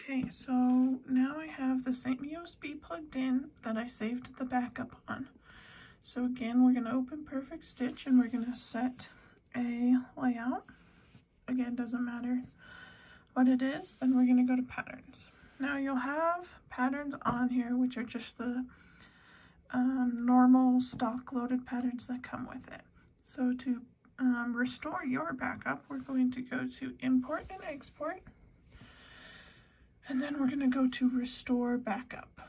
Okay, so now I have the same USB plugged in that I saved the backup on. So again, we're going to open Perfect Stitch and we're going to set a layout. Again, doesn't matter what it is. Then we're going to go to Patterns. Now you'll have patterns on here, which are just the normal stock loaded patterns that come with it. So to restore your backup, we're going to go to Import and Export. And then we're going to go to Restore Backup.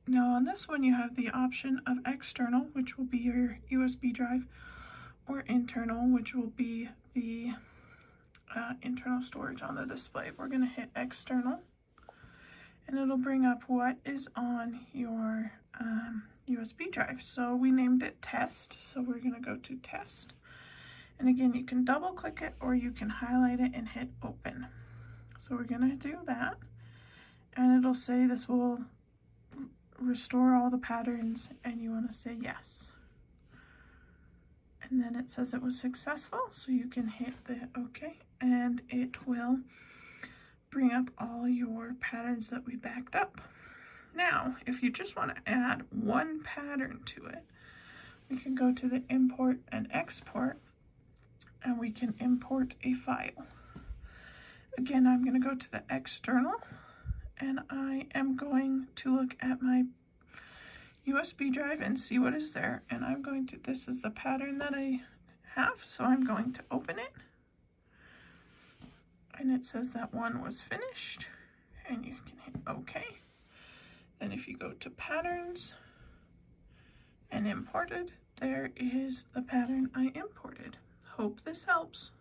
Now on this one you have the option of external, which will be your USB drive, or internal, which will be the internal storage on the display. We're going to hit external and it'll bring up what is on your USB drive. So we named it test, so we're going to go to test. And again, you can double click it or you can highlight it and hit open. So we're going to do that, and it'll say this will restore all the patterns, and you want to say yes. And then it says it was successful, so you can hit the OK, and it will bring up all your patterns that we backed up. Now, if you just want to add one pattern to it, we can go to the Import and Export, and we can import a file. Again, I'm going to go to the external, and I am going to look at my USB drive and see what is there. And I'm going to, this is the pattern that I have, so I'm going to open it. And it says that one was finished, and you can hit OK. Then if you go to Patterns and Imported, there is the pattern I imported. Hope this helps.